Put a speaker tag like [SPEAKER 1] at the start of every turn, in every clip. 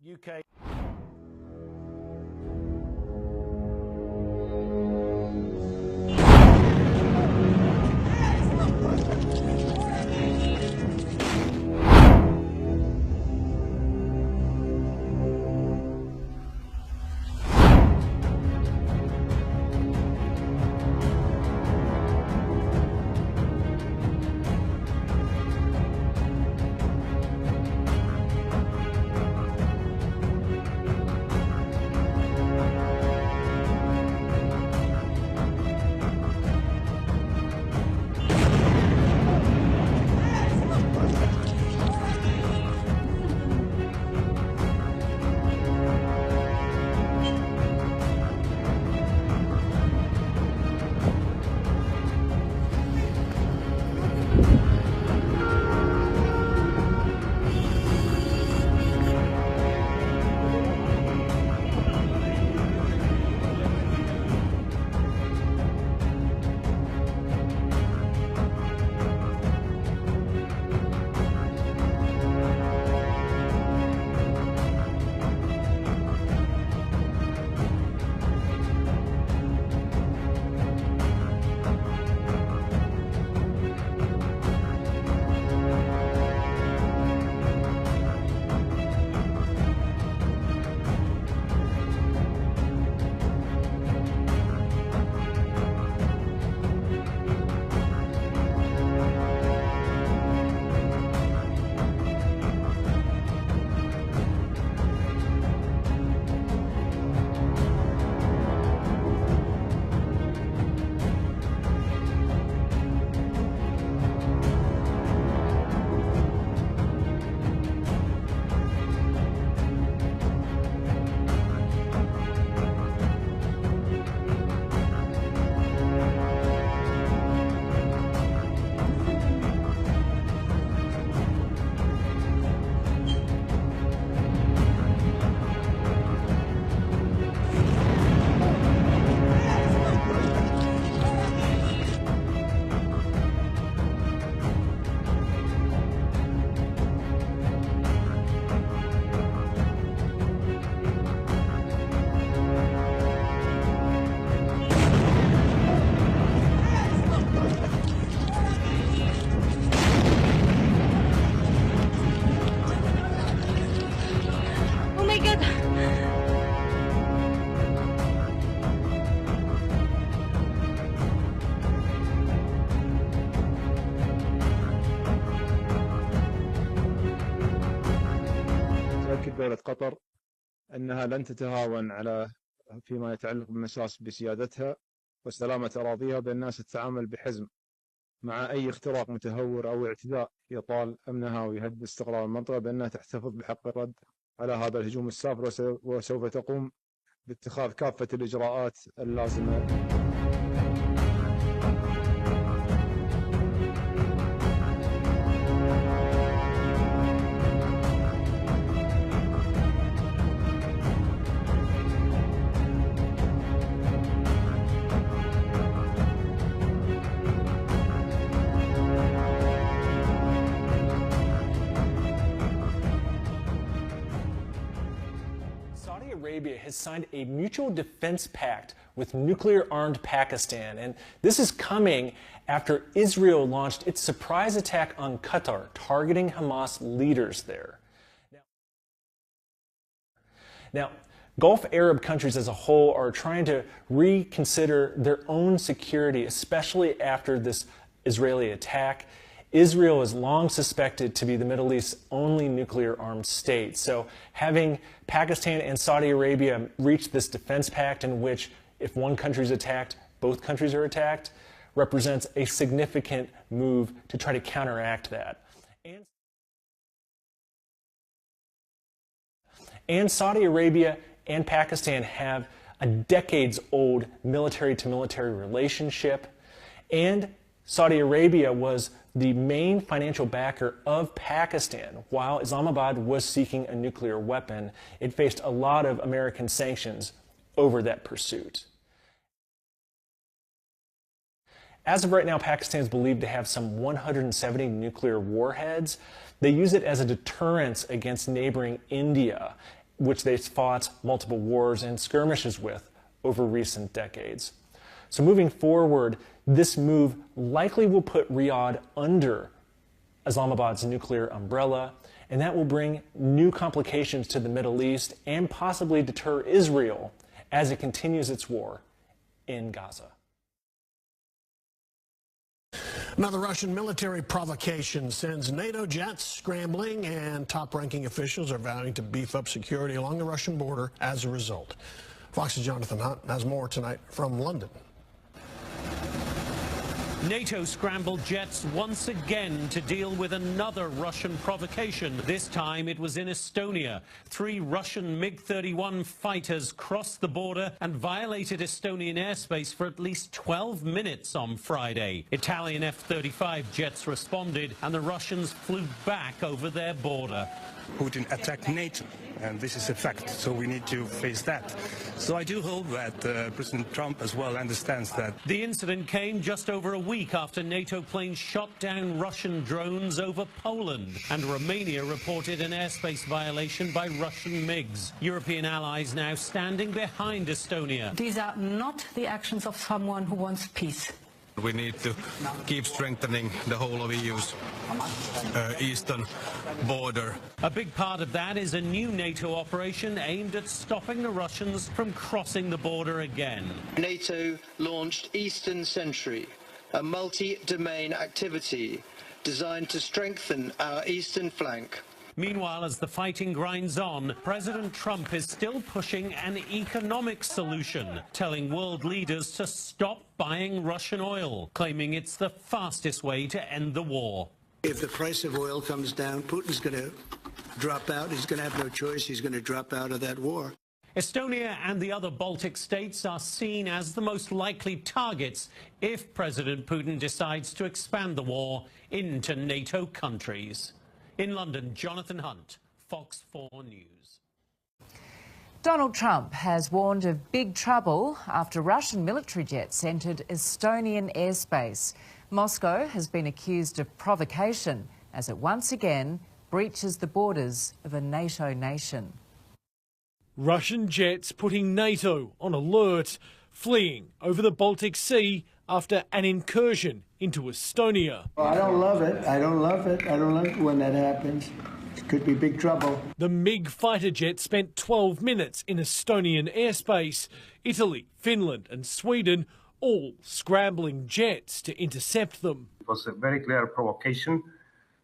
[SPEAKER 1] UK.
[SPEAKER 2] Oh my God!
[SPEAKER 1] تؤكد دولة قطر أنها لن تتهاون فيما يتعلق بالمساس بسيادتها وسلامة أراضيها، بأنها ستتعامل بحزم مع أي اختراق متهور أو اعتداء يطال أمنها ويهدد استقرار المنطقة، بأنها تحتفظ بحق الرد على هذا الهجوم السافر، وسوف تقوم باتخاذ كافة الإجراءات اللازمة.
[SPEAKER 3] Saudi Arabia has signed a mutual defense pact with nuclear-armed Pakistan, and this is coming after Israel launched its surprise attack on Qatar, targeting Hamas leaders there. Now, Gulf Arab countries as a whole are trying to reconsider their own security, especially after this Israeli attack. Israel is long suspected to be the Middle East's only nuclear-armed state. So having Pakistan and Saudi Arabia reach this defense pact in which if one country is attacked, both countries are attacked, represents a significant move to try to counteract that. And Saudi Arabia and Pakistan have a decades-old military-to-military relationship, and Saudi Arabia was the main financial backer of Pakistan. While Islamabad was seeking a nuclear weapon, it faced a lot of American sanctions over that pursuit. As of right now, Pakistan is believed to have some 170 nuclear warheads. They use it as a deterrence against neighboring India. which they've fought multiple wars and skirmishes with over recent decades. So moving forward, this move likely will put Riyadh under Islamabad's nuclear umbrella, and that will bring new complications to the Middle East and possibly deter Israel as it continues its war in Gaza.
[SPEAKER 2] Another Russian military provocation sends NATO jets scrambling, and top-ranking officials are vowing to beef up security along the Russian border as a result. Fox's Jonathan Hunt has more tonight from London.
[SPEAKER 4] NATO scrambled jets once again to deal with another Russian provocation. This time it was in Estonia. 3 Russian MiG-31 fighters crossed the border and violated Estonian airspace for at least 12 minutes on Friday. Italian F-35 jets responded and the Russians flew back over their border.
[SPEAKER 5] Putin attacked NATO, and this is a fact, so we need to face that. So I do hope that President Trump as well understands that.
[SPEAKER 4] The incident came just over a week after NATO planes shot down Russian drones over Poland, and Romania reported an airspace violation by Russian MiGs. European allies now standing behind Estonia.
[SPEAKER 6] These are not the actions of someone who wants peace.
[SPEAKER 7] We need to keep strengthening the whole of EU's eastern border.
[SPEAKER 4] A big part of that is a new NATO operation aimed at stopping the Russians from crossing the border again.
[SPEAKER 8] NATO launched Eastern Sentry, a multi-domain activity designed to strengthen our eastern flank.
[SPEAKER 4] Meanwhile, as the fighting grinds on, President Trump is still pushing an economic solution, telling world leaders to stop buying Russian oil, claiming it's the fastest way to end the war.
[SPEAKER 9] If the price of oil comes down, Putin's going to drop out. He's going to have no choice. He's going to drop out of that war.
[SPEAKER 4] Estonia and the other Baltic states are seen as the most likely targets if President Putin decides to expand the war into NATO countries. In London, Jonathan Hunt, Fox 4 News.
[SPEAKER 10] Donald Trump has warned of big trouble after Russian military jets entered Estonian airspace. Moscow has been accused of provocation as it once again breaches the borders of a NATO nation.
[SPEAKER 11] Russian jets putting NATO on alert, fleeing over the Baltic Sea after an incursion into Estonia.
[SPEAKER 9] I don't love it. I don't love it. I don't like when that happens. It could be big trouble.
[SPEAKER 11] The MiG fighter jet spent 12 minutes in Estonian airspace. Italy, Finland and Sweden all scrambling jets to intercept them.
[SPEAKER 5] It was a very clear provocation.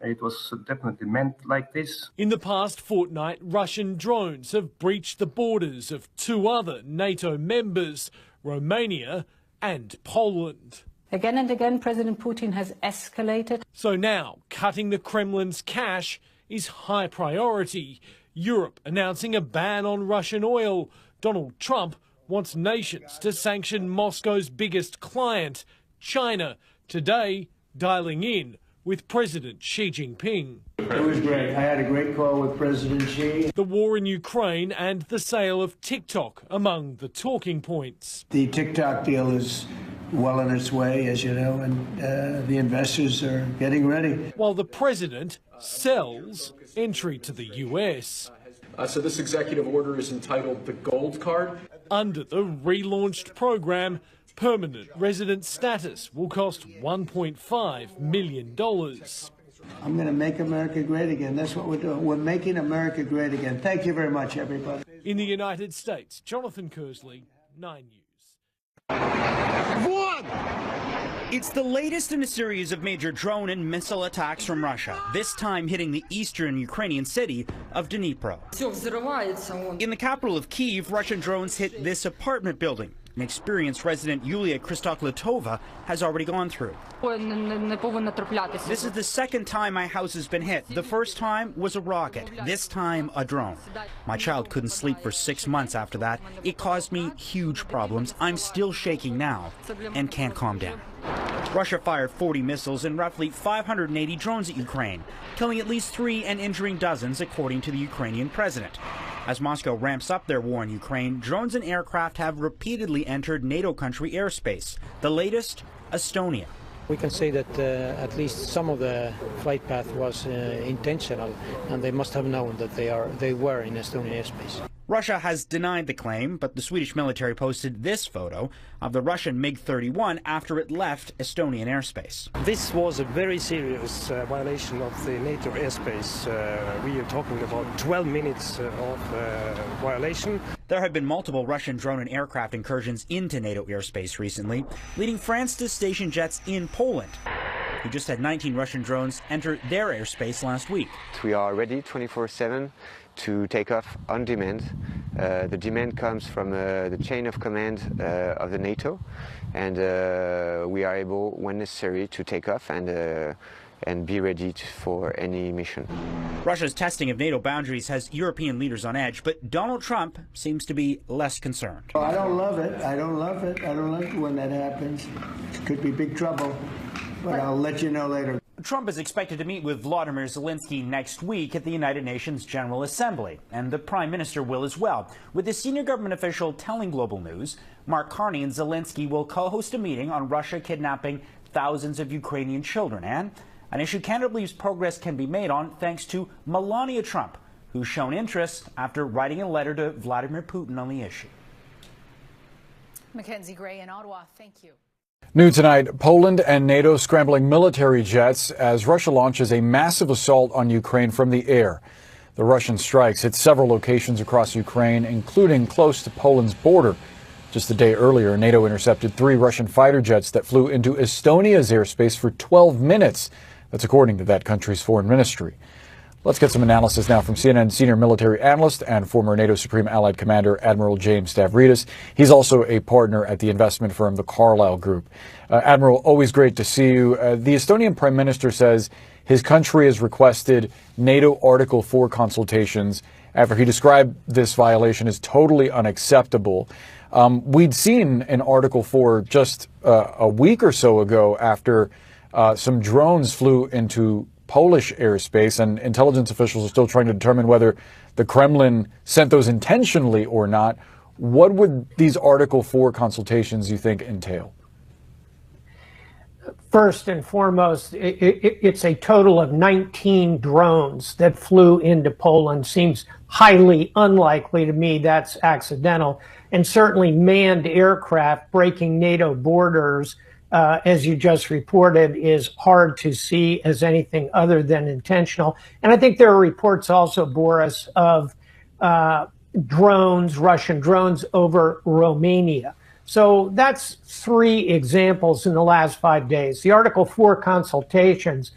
[SPEAKER 5] It was definitely meant like this.
[SPEAKER 11] In the past fortnight, Russian drones have breached the borders of 2 other NATO members, Romania and Poland.
[SPEAKER 6] Again and again, President Putin has escalated.
[SPEAKER 11] So now, cutting the Kremlin's cash is high priority. Europe announcing a ban on Russian oil. Donald Trump wants nations to sanction Moscow's biggest client, China, today dialing in with President Xi Jinping.
[SPEAKER 9] It was great. I had a great call with President Xi.
[SPEAKER 11] The war in Ukraine and the sale of TikTok among the talking points.
[SPEAKER 9] The TikTok deal is well on its way, as you know, and the investors are getting ready.
[SPEAKER 11] While the president sells entry to the US.
[SPEAKER 12] So this executive order is entitled the Gold Card.
[SPEAKER 11] Under the relaunched program, permanent resident status will cost $1.5 million.
[SPEAKER 9] I'm going to make America great again. That's what we're doing. We're making America great again. Thank you very much, everybody.
[SPEAKER 11] In the United States, Jonathan Kersley, 9 News.
[SPEAKER 13] It's the latest in a series of major drone and missile attacks from Russia, this time hitting the eastern Ukrainian city of Dnipro. In the capital of Kyiv, Russian drones hit this apartment building. An experienced resident, Yulia Kristokletova, has already gone through. This is the second time my house has been hit. The first time was a rocket, this time a drone. My child couldn't sleep for 6 months after that. It caused me huge problems. I'm still shaking now and can't calm down. Russia fired 40 missiles and roughly 580 drones at Ukraine, killing at least 3 and injuring dozens, according to the Ukrainian president. As Moscow ramps up their war in Ukraine, drones and aircraft have repeatedly entered NATO country airspace, the latest, Estonia.
[SPEAKER 14] We can say that at least some of the flight path was intentional, and they must have known that they were in Estonian airspace.
[SPEAKER 13] Russia has denied the claim, but the Swedish military posted this photo of the Russian MiG-31 after it left Estonian airspace.
[SPEAKER 15] This was a very serious violation of the NATO airspace. We are talking about 12 minutes of violation.
[SPEAKER 13] There have been multiple Russian drone and aircraft incursions into NATO airspace recently, leading France to station jets in Poland. We just had 19 Russian drones enter their airspace last week.
[SPEAKER 16] We are ready 24/7 to take off on demand. The demand comes from the chain of command of the NATO, and we are able, when necessary, to take off and be ready for any mission.
[SPEAKER 13] Russia's testing of NATO boundaries has European leaders on edge, but Donald Trump seems to be less concerned.
[SPEAKER 9] I don't love it. I don't love it. I don't like it when that happens. It could be big trouble, but I'll let you know later.
[SPEAKER 13] Trump is expected to meet with Vladimir Zelensky next week at the United Nations General Assembly, and the Prime Minister will as well. With a senior government official telling Global News, Mark Carney and Zelensky will co-host a meeting on Russia kidnapping thousands of Ukrainian children, and an issue Canada believes progress can be made on thanks to Melania Trump, who's shown interest after writing a letter to Vladimir Putin on the issue.
[SPEAKER 17] Mackenzie Gray in Ottawa, thank you.
[SPEAKER 18] New tonight, Poland and NATO scrambling military jets as Russia launches a massive assault on Ukraine from the air. The Russian strikes hit several locations across Ukraine, including close to Poland's border. Just a day earlier, NATO intercepted 3 Russian fighter jets that flew into Estonia's airspace for 12 minutes. That's according to that country's foreign ministry. Let's get some analysis now from CNN senior military analyst and former NATO Supreme Allied Commander Admiral James Stavridis. He's also a partner at the investment firm, the Carlyle Group. Admiral, always great to see you. The Estonian Prime Minister says his country has requested NATO Article 4 consultations after he described this violation as totally unacceptable. We'd seen an Article 4 just a week or so ago after some drones flew into Polish airspace, and intelligence officials are still trying to determine whether the Kremlin sent those intentionally or not. What would these Article 4 consultations, you think, entail?
[SPEAKER 19] First and foremost, it's a total of 19 drones that flew into Poland. Seems highly unlikely to me that's accidental. And certainly manned aircraft breaking NATO borders, as you just reported, is hard to see as anything other than intentional. And I think there are reports also, Boris, of drones, Russian drones over Romania. So that's 3 examples in the last 5 days. The Article 4 consultations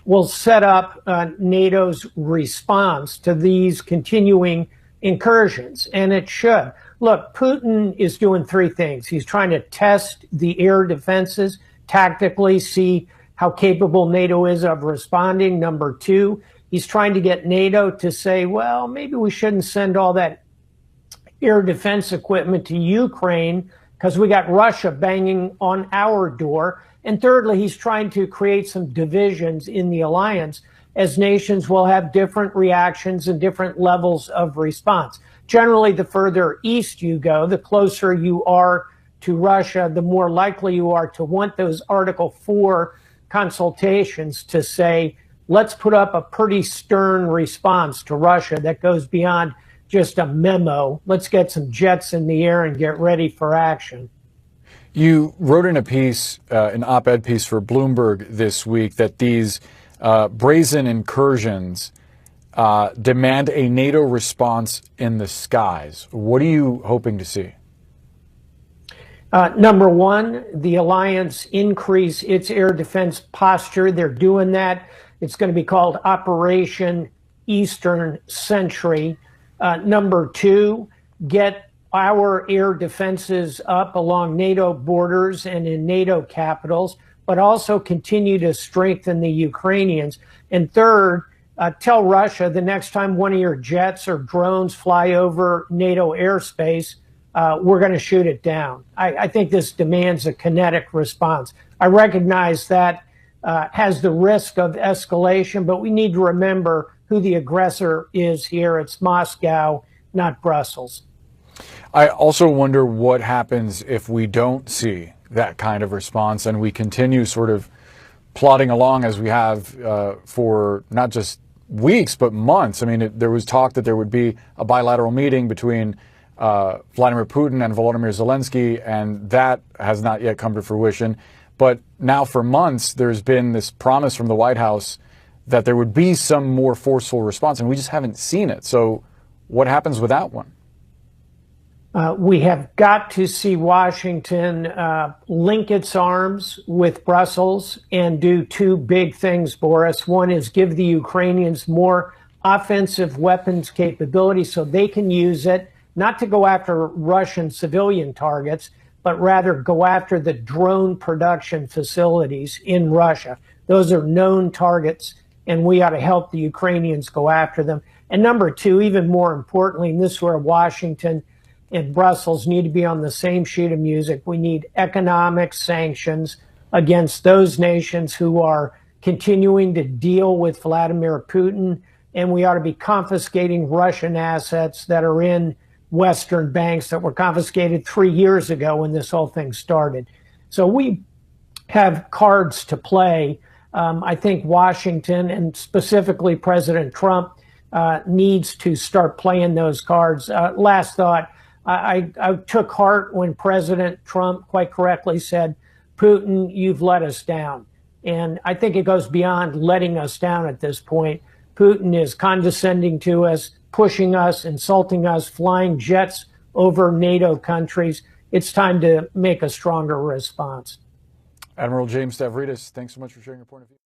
[SPEAKER 19] will set up NATO's response to these continuing incursions, and it should. Look, Putin is doing 3 things. He's trying to test the air defenses tactically, see how capable NATO is of responding. Number 2, he's trying to get NATO to say, well, maybe we shouldn't send all that air defense equipment to Ukraine because we got Russia banging on our door. And thirdly, he's trying to create some divisions in the alliance, as nations will have different reactions and different levels of response. Generally, the further east you go, the closer you are to Russia, the more likely you are to want those Article 4 consultations to say, let's put up a pretty stern response to Russia that goes beyond just a memo. Let's get some jets in the air and get ready for action.
[SPEAKER 18] You wrote in a piece, an op-ed piece for Bloomberg this week, that these brazen incursions demand a NATO response in the skies. What are you hoping to see?
[SPEAKER 19] Number 1, the alliance increase its air defense posture. They're doing that. It's going to be called Operation Eastern Sentry. Number 2, get our air defenses up along NATO borders and in NATO capitals, but also continue to strengthen the Ukrainians. And third, tell Russia the next time one of your jets or drones fly over NATO airspace, we're going to shoot it down. I think this demands a kinetic response. I recognize that has the risk of escalation, but we need to remember who the aggressor is here. It's Moscow, not Brussels.
[SPEAKER 18] I also wonder what happens if we don't see that kind of response, and we continue sort of plodding along as we have for not just weeks but months. I mean, there was talk that there would be a bilateral meeting between Vladimir Putin and Volodymyr Zelensky, and that has not yet come to fruition. But now for months, there's been this promise from the White House that there would be some more forceful response, and we just haven't seen it. So what happens with that one?
[SPEAKER 19] We have got to see Washington link its arms with Brussels and do two big things, Boris. One is give the Ukrainians more offensive weapons capability so they can use it, not to go after Russian civilian targets, but rather go after the drone production facilities in Russia. Those are known targets, and we ought to help the Ukrainians go after them. And number two, even more importantly, and this is where Washington and Brussels need to be on the same sheet of music. We need economic sanctions against those nations who are continuing to deal with Vladimir Putin, and we ought to be confiscating Russian assets that are in Western banks that were confiscated 3 years ago when this whole thing started. So we have cards to play. I think Washington, and specifically President Trump, needs to start playing those cards. Last thought, I took heart when President Trump quite correctly said, Putin, you've let us down. And I think it goes beyond letting us down at this point. Putin is condescending to us, pushing us, insulting us, flying jets over NATO countries. It's time to make a stronger response.
[SPEAKER 18] Admiral James Stavridis, thanks so much for sharing your point of view.